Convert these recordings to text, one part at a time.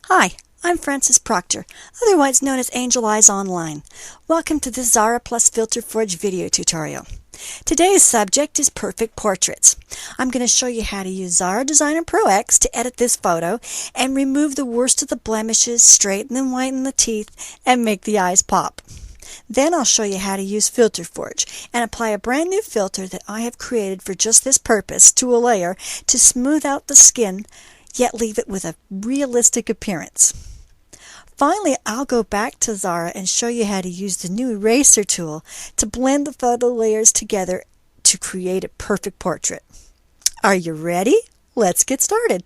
Hi, I'm Frances Proctor, otherwise known as Angel Eyes Online. Welcome to this Zara Plus Filter Forge video tutorial. Today's subject is perfect portraits. I'm going to show you how to use Xara Designer Pro X to edit this photo and remove the worst of the blemishes, straighten and whiten the teeth, and make the eyes pop. Then I'll show you how to use Filter Forge and apply a brand new filter that I have created for just this purpose to a layer to smooth out the skin, yet leave it with a realistic appearance. Finally, I'll go back to Zara and show you how to use the new eraser tool to blend the photo layers together to create a perfect portrait. Are you ready? Let's get started.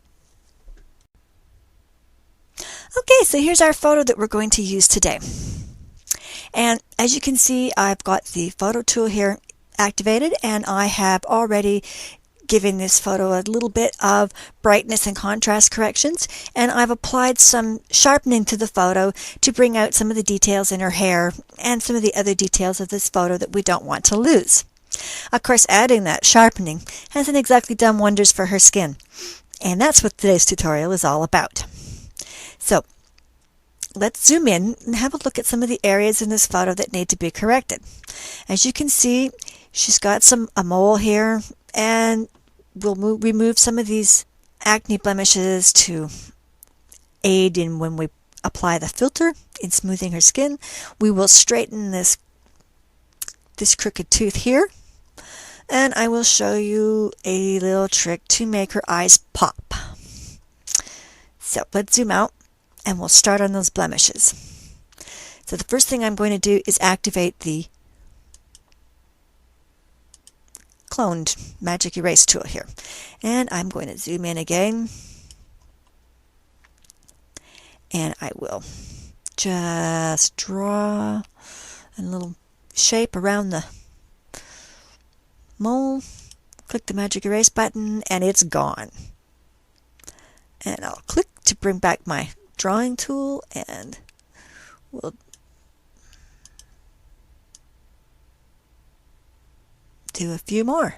Okay, so here's our photo that we're going to use today. And as you can see, I've got the photo tool here activated, and I have already given this photo a little bit of brightness and contrast corrections, and I've applied some sharpening to the photo to bring out some of the details in her hair and some of the other details of this photo that we don't want to lose. Of course, adding that sharpening hasn't exactly done wonders for her skin, and that's what today's tutorial is all about. So let's zoom in and have a look at some of the areas in this photo that need to be corrected. As you can see, she's got a mole here, and we'll remove some of these acne blemishes to aid in when we apply the filter in smoothing her skin. We will straighten this crooked tooth here, and I will show you a little trick to make her eyes pop. So let's zoom out and we'll start on those blemishes. So the first thing I'm going to do is activate the cloned magic erase tool here, and I'm going to zoom in again, and I will just draw a little shape around the mole, click the magic erase button, and it's gone. And I'll click to bring back my drawing tool, and we'll do a few more.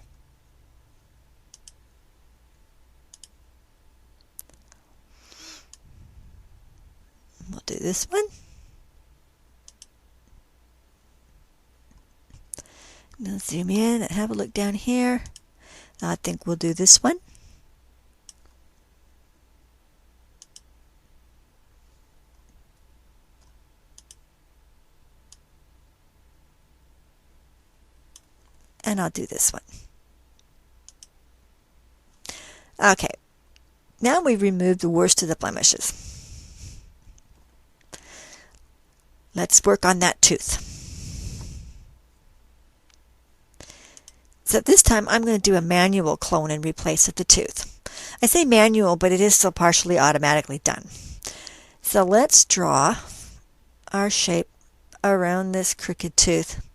We'll do this one. Now zoom in and have a look down here. I think we'll do this one. And I'll do this one. Okay, now we've removed the worst of the blemishes. Let's work on that tooth. So this time I'm going to do a manual clone and replace of the tooth. I say manual, but it is still partially automatically done. So let's draw our shape around this crooked tooth,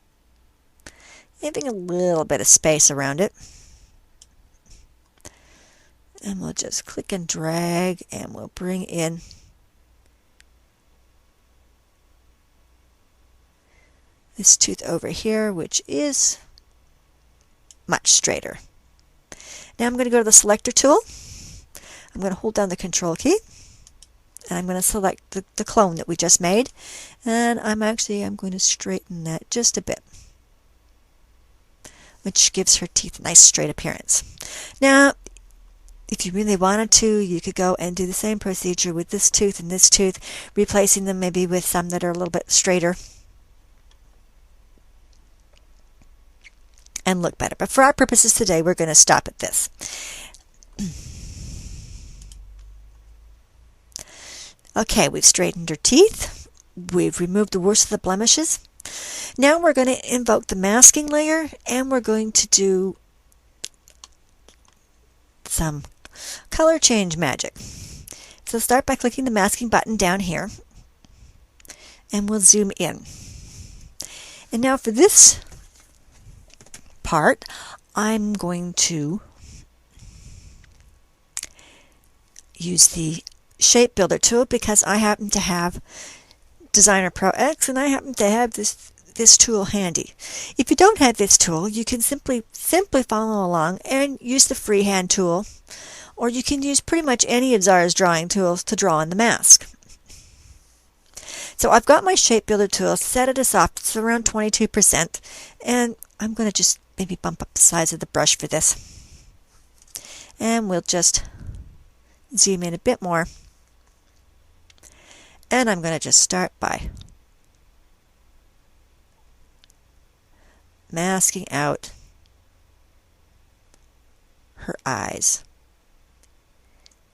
leaving a little bit of space around it. And we'll just click and drag, and we'll bring in this tooth over here, which is much straighter. Now I'm going to go to the selector tool. I'm going to hold down the control key, and I'm going to select the clone that we just made, and I'm going to straighten that just a bit, which gives her teeth a nice straight appearance. Now, if you really wanted to, you could go and do the same procedure with this tooth and this tooth, replacing them maybe with some that are a little bit straighter and look better. But for our purposes today, we're going to stop at this. Okay, we've straightened her teeth. We've removed the worst of the blemishes. Now we're going to invoke the masking layer, and we're going to do some color change magic. So start by clicking the masking button down here, and we'll zoom in. And now for this part, I'm going to use the shape builder tool because I happen to have Designer Pro X, and I happen to have this tool handy. If you don't have this tool, you can simply follow along and use the freehand tool, or you can use pretty much any of Zara's drawing tools to draw on the mask. So I've got my shape builder tool, set it as soft, it's around 22%, and I'm going to just maybe bump up the size of the brush for this. And we'll just zoom in a bit more. And I'm going to just start by masking out her eyes,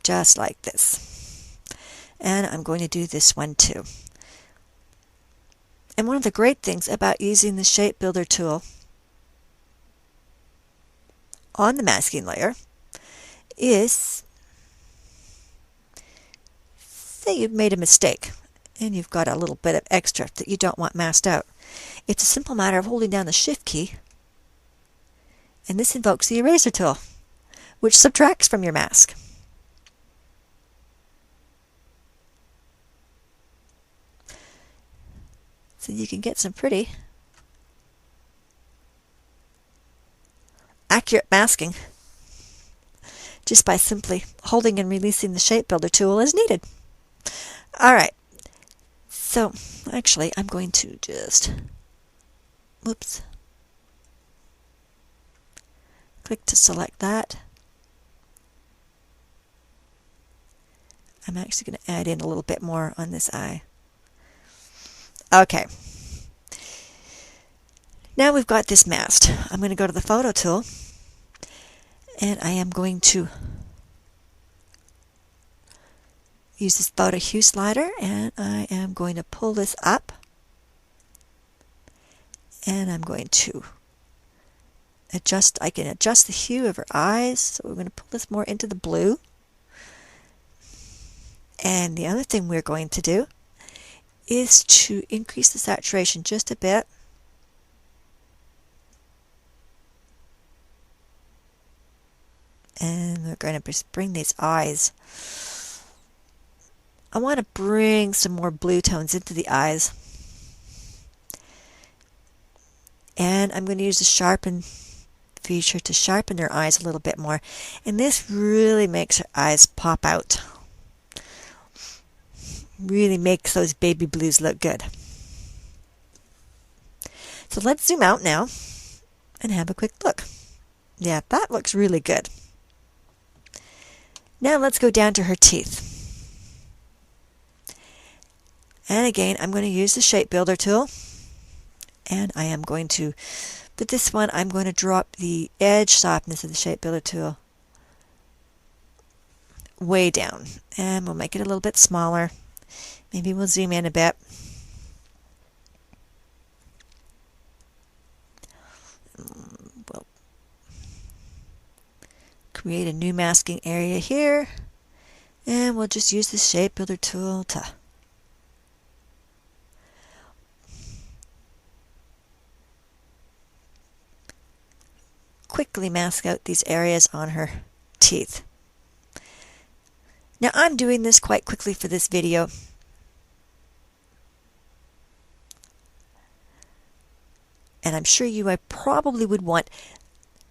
just like this. And I'm going to do this one too. And one of the great things about using the shape builder tool on the masking layer is, say you've made a mistake and you've got a little bit of extra that you don't want masked out. It's a simple matter of holding down the Shift key, and this invokes the eraser tool, which subtracts from your mask. So you can get some pretty accurate masking just by simply holding and releasing the shape builder tool as needed. All right, so actually I'm going to just, whoops, click to select that. I'm actually going to add in a little bit more on this eye. Okay. Now we've got this masked. I'm going to go to the photo tool, and I am going to use this photo hue slider, and I am going to pull this up, and I'm going to adjust. I can adjust the hue of her eyes, so we're going to pull this more into the blue. And the other thing we're going to do is to increase the saturation just a bit. And we're going to just bring these eyes. I want to bring some more blue tones into the eyes. And I'm going to use the sharpen feature to sharpen their eyes a little bit more. And this really makes her eyes pop out. Really makes those baby blues look good. So let's zoom out now and have a quick look. Yeah, that looks really good. Now let's go down to her teeth. And again, I'm going to use the shape builder tool. And I am going to, for this one, I'm going to drop the edge softness of the shape builder tool way down. And we'll make it a little bit smaller. Maybe we'll zoom in a bit. We'll create a new masking area here. And we'll just use the shape builder tool to quickly mask out these areas on her teeth. Now I'm doing this quite quickly for this video. And I'm sure I probably would want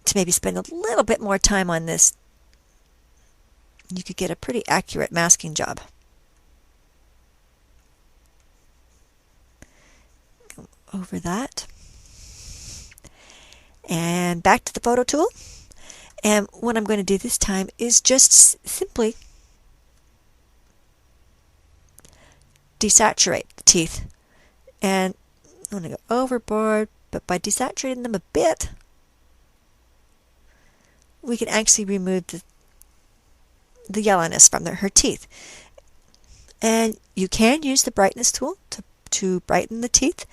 to maybe spend a little bit more time on this. You could get a pretty accurate masking job. Go over that. And back to the photo tool. And what I'm going to do this time is just simply desaturate the teeth. And I'm going to go overboard, but by desaturating them a bit, we can actually remove the yellowness from her teeth. And you can use the brightness tool to brighten the teeth.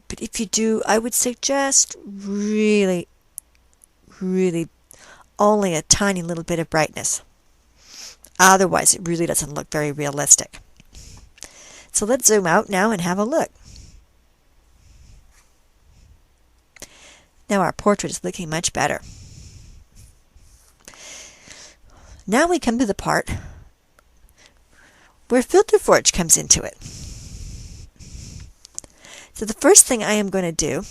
But if you do, I would suggest really, really only a tiny little bit of brightness. Otherwise, it really doesn't look very realistic. So let's zoom out now and have a look. Now our portrait is looking much better. Now we come to the part where Filter Forge comes into it. So the first thing I am going to do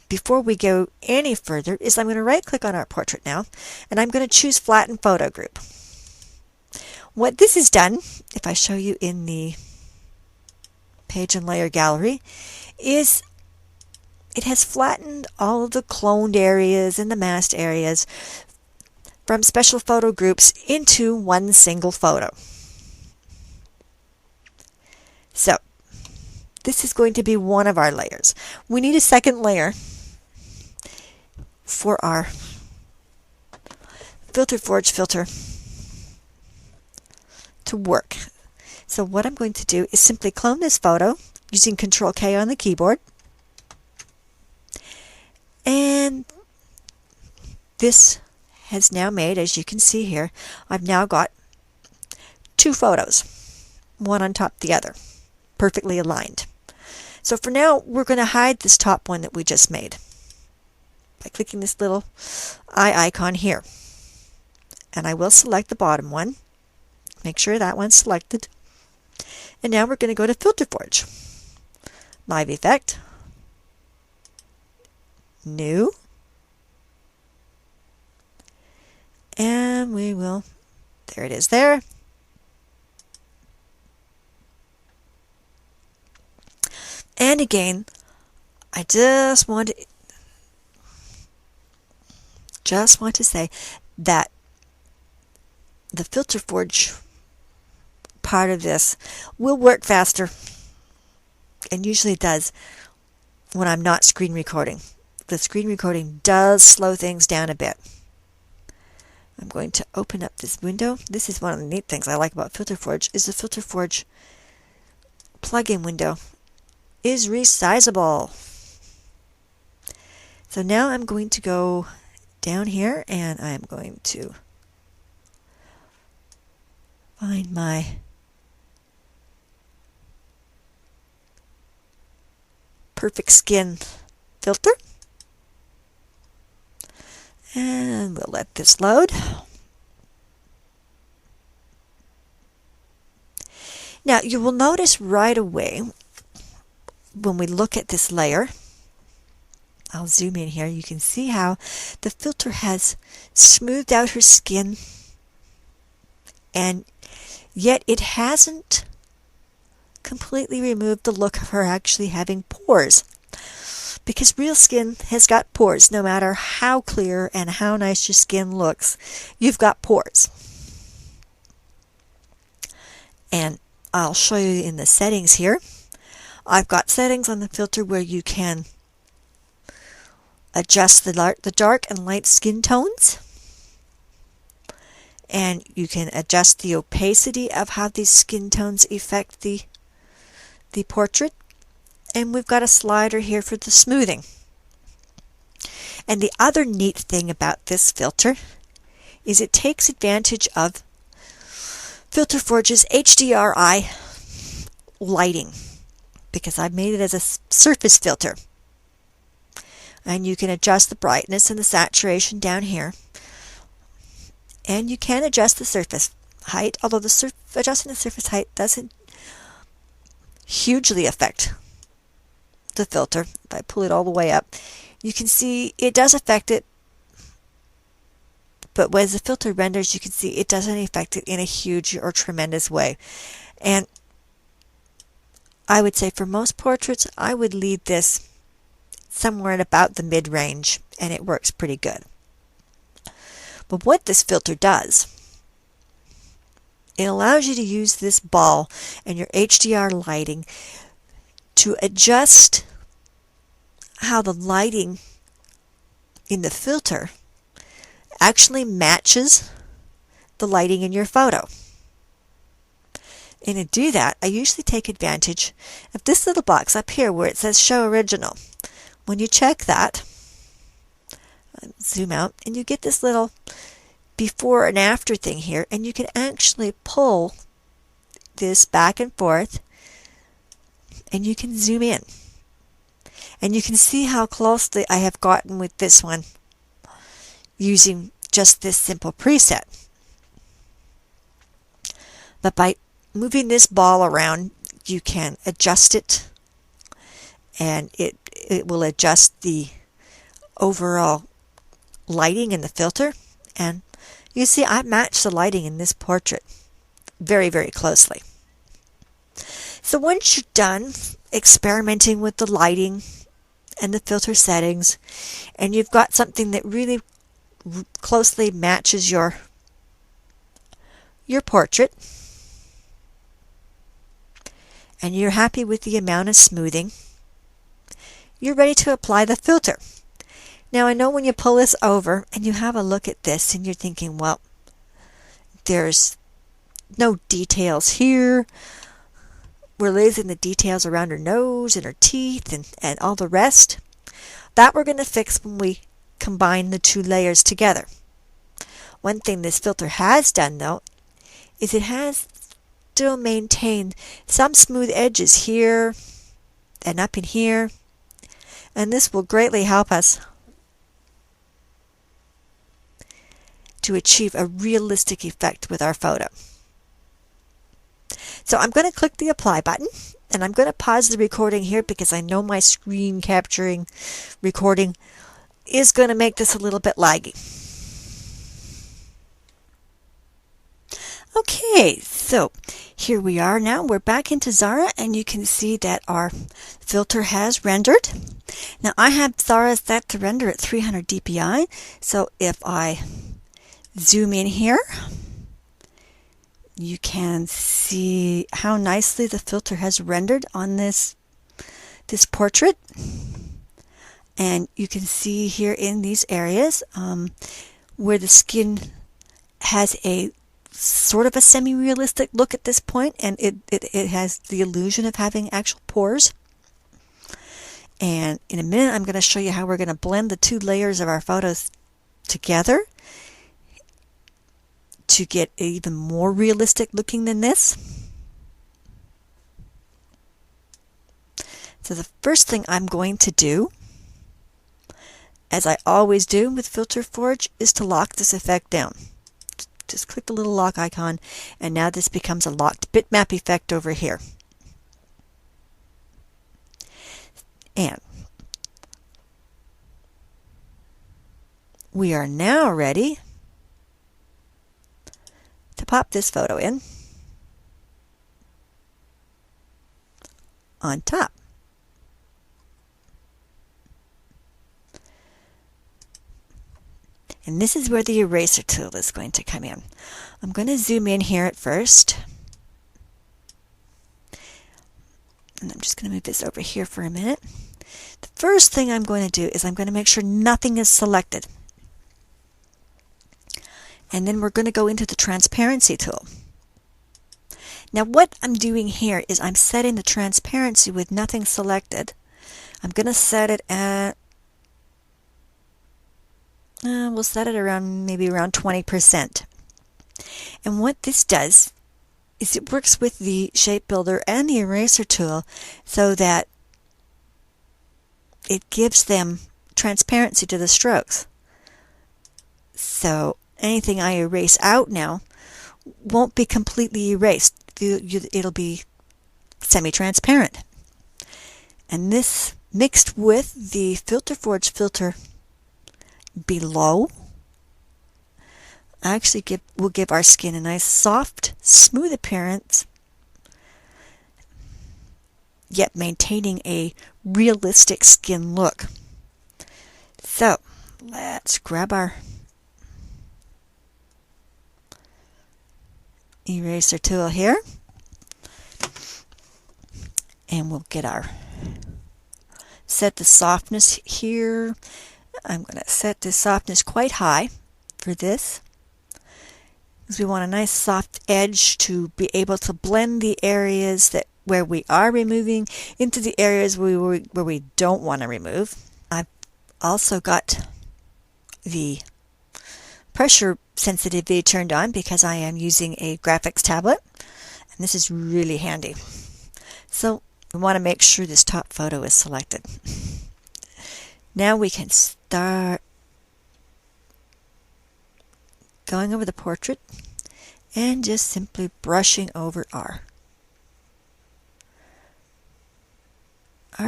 before we go any further is I'm going to right click on our portrait now, and I'm going to choose Flatten Photo Group. What this has done, if I show you in the page and layer gallery is it has flattened all of the cloned areas and the masked areas from special photo groups into one single photo. So this is going to be one of our layers. We need a second layer for our Filter Forge filter to work. So what I'm going to do is simply clone this photo using Control K on the keyboard. And this has now made, as you can see here, I've now got two photos, one on top of the other, perfectly aligned. So for now, we're going to hide this top one that we just made by clicking this little eye icon here. And I will select the bottom one. Make sure that one's selected. And now we're going to go to Filter Forge. Live Effect. New. And we will, there it is there. And again, I just want to say that the Filter Forge part of this will work faster, and usually does when I'm not screen recording. The screen recording does slow things down a bit. I'm going to open up this window. This is one of the neat things I like about Filter Forge, is the Filter Forge plugin window is resizable. So now I'm going to go down here and I'm going to find my perfect skin filter. And we'll let this load. Now you will notice right away when we look at this layer, I'll zoom in here, you can see how the filter has smoothed out her skin, and yet it hasn't completely removed the look of her actually having pores. Because real skin has got pores. No matter how clear and how nice your skin looks, you've got pores. And I'll show you in the settings here. I've got settings on the filter where you can adjust the dark and light skin tones. And you can adjust the opacity of how these skin tones affect the portrait. And we've got a slider here for the smoothing. And the other neat thing about this filter is it takes advantage of Filter Forge's HDRI lighting, because I've made it as a surface filter. And you can adjust the brightness and the saturation down here. And you can adjust the surface height, although adjusting the surface height doesn't hugely affect the filter. If I pull it all the way up, you can see it does affect it, but as the filter renders, you can see it doesn't affect it in a huge or tremendous way. And I would say for most portraits, I would leave this somewhere at about the mid-range, and it works pretty good. But what this filter does, it allows you to use this ball and your HDR lighting to adjust how the lighting in the filter actually matches the lighting in your photo. And to do that, I usually take advantage of this little box up here where it says Show Original. When you check that, zoom out, and you get this little before and after thing here, and you can actually pull this back and forth, and you can zoom in. And you can see how closely I have gotten with this one using just this simple preset. But by moving this ball around, you can adjust it, and it will adjust the overall lighting in the filter. And you see I matched the lighting in this portrait very, very closely. So once you're done experimenting with the lighting and the filter settings, and you've got something that really closely matches your portrait, and you're happy with the amount of smoothing, you're ready to apply the filter. Now I know when you pull this over and you have a look at this and you're thinking, well, there's no details here. We're losing the details around her nose and her teeth and all the rest. That we're going to fix when we combine the two layers together. One thing this filter has done though is it has still maintained some smooth edges here and up in here, and this will greatly help us to achieve a realistic effect with our photo. So I'm going to click the apply button, and I'm going to pause the recording here because I know my screen capturing recording is going to make this a little bit laggy. Okay, so here we are now. We're back into Zara, and you can see that our filter has rendered. Now I have Zara set to render at 300 dpi, so if I zoom in here, you can see how nicely the filter has rendered on this portrait. And you can see here in these areas where the skin has a sort of a semi-realistic look at this point, and it has the illusion of having actual pores. And in a minute I'm going to show you how we're going to blend the two layers of our photos together to get even more realistic looking than this. So the first thing I'm going to do, as I always do with Filter Forge, is to lock this effect down. Just click the little lock icon, and now this becomes a locked bitmap effect over here. And we are now ready to pop this photo in on top. And this is where the eraser tool is going to come in. I'm going to zoom in here at first. And I'm just going to move this over here for a minute. The first thing I'm going to do is I'm going to make sure nothing is selected. And then we're going to go into the transparency tool. Now what I'm doing here is I'm setting the transparency with nothing selected. I'm going to set it at, we'll set it around maybe around 20%. And what this does is it works with the shape builder and the eraser tool so that it gives them transparency to the strokes. So anything I erase out now won't be completely erased. It'll be semi-transparent. And this mixed with the Filter Forge filter below actually will give our skin a nice soft, smooth appearance, yet maintaining a realistic skin look. So let's grab our eraser tool here, and we'll get our set the softness here. I'm going to set the softness quite high for this because we want a nice soft edge to be able to blend the areas where we are removing into the areas where we don't want to remove. I've also got the pressure sensitivity turned on because I am using a graphics tablet, and this is really handy. So we want to make sure this top photo is selected. Now we can start going over the portrait and just simply brushing over our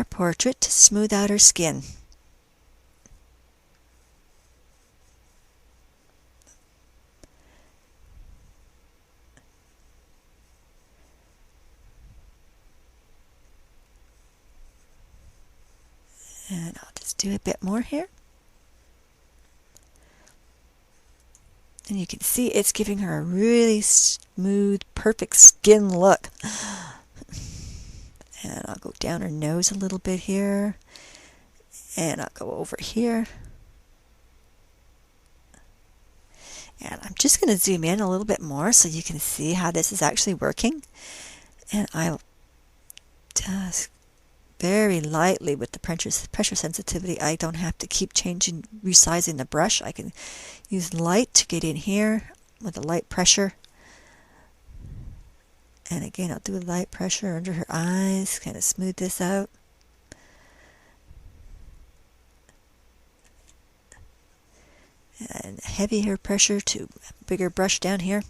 portrait to smooth out our skin. do a bit more here. And you can see it's giving her a really smooth, perfect skin look. And I'll go down her nose a little bit here. And I'll go over here. And I'm just going to zoom in a little bit more so you can see how this is actually working. And I'll just very lightly with the pressure sensitivity. I don't have to keep resizing the brush. I can use light to get in here with a light pressure. And again, I'll do a light pressure under her eyes, kind of smooth this out. And heavier pressure to a bigger brush down here.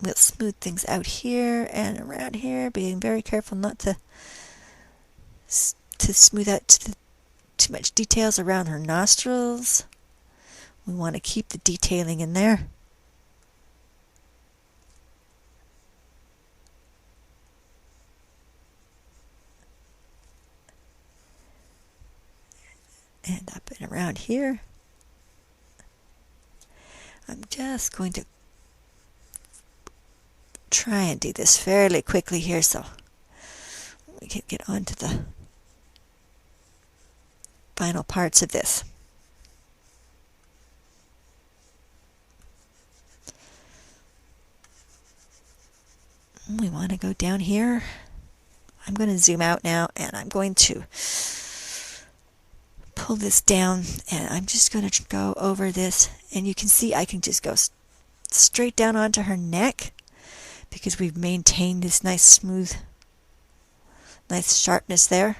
We'll smooth things out here and around here, being very careful not to smooth out too much details around her nostrils. We want to keep the detailing in there. And up and around here. I'm just going to try and do this fairly quickly here so we can get on to the final parts of this. We want to go down here. I'm going to zoom out now and I'm going to pull this down and I'm just going to go over this, and you can see I can just go straight down onto her neck because we've maintained this nice smooth, nice sharpness there.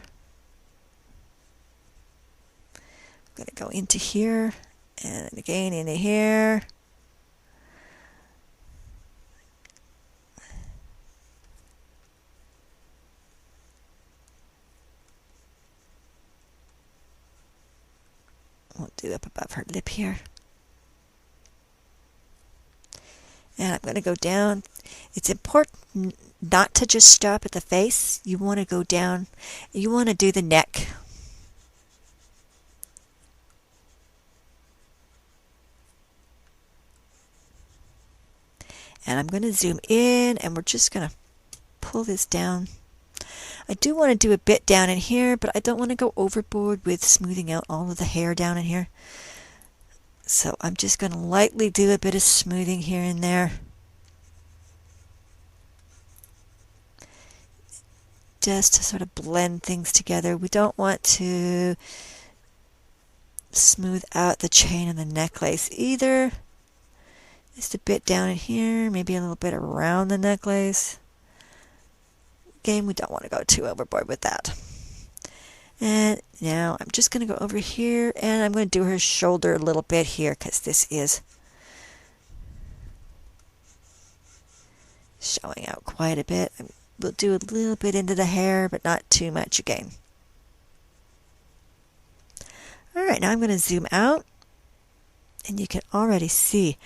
I'm going to go into here and again into here. We'll do up above her lip here. And I'm going to go down. It's important not to just stop at the face. You want to go down. You want to do the neck. And I'm going to zoom in and we're just going to pull this down. I do want to do a bit down in here, but I don't want to go overboard with smoothing out all of the hair down in here. So I'm just going to lightly do a bit of smoothing here and there. Just to sort of blend things together. We don't want to smooth out the chain and the necklace either. Just a bit down in here, maybe a little bit around the necklace. Again, we don't want to go too overboard with that. And now I'm just going to go over here and I'm going to do her shoulder a little bit here because this is showing out quite a bit. We'll do a little bit into the hair, but not too much again. All right, now I'm going to zoom out and you can already see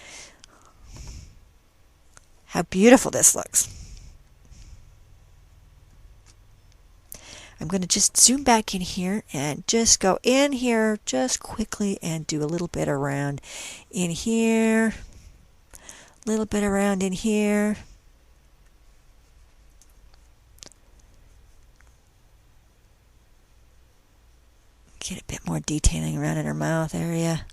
how beautiful this looks. I'm going to just zoom back in here and just go in here just quickly and do a little bit around in here, a little bit around in here. Get a bit more detailing around in her mouth area.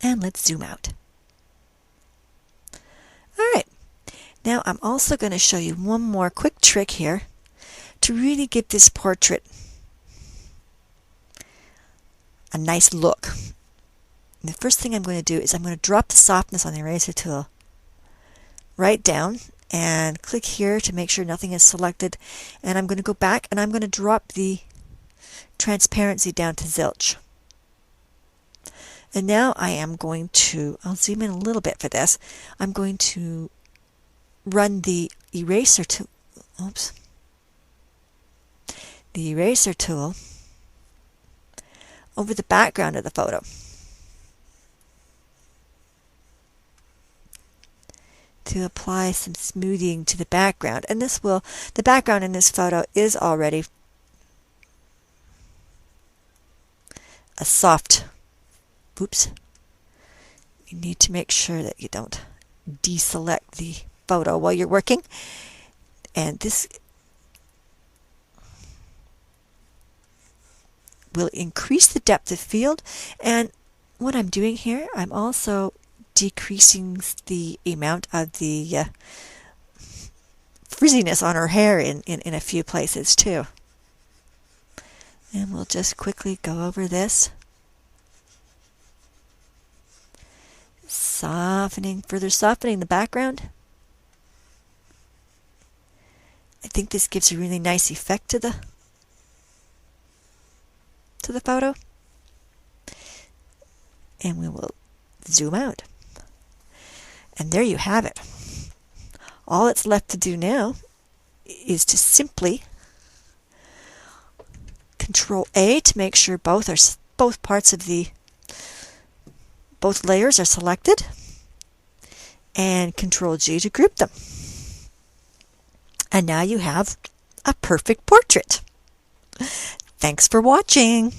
And let's zoom out. All right. Now I'm also going to show you one more quick trick here to really give this portrait a nice look. And the first thing I'm going to do is I'm going to drop the softness on the eraser tool right down and click here to make sure nothing is selected. And I'm going to go back and I'm going to drop the transparency down to zilch. And now I am going to, I'll zoom in a little bit for this, I'm going to run the eraser tool, the eraser tool over the background of the photo. to apply some smoothing to the background. And the background in this photo is already a soft, oops, you need to make sure that you don't deselect the photo while you're working. And this will increase the depth of field. And what I'm doing here, I'm also decreasing the amount of the frizziness on her hair in a few places too. And we'll just quickly go over this. Further softening the background. I think this gives a really nice effect to the photo. And we will zoom out. And there you have it. All it's left to do now is to simply Control A to make sure both layers are selected, and Control G to group them. And now you have a perfect portrait. Thanks for watching.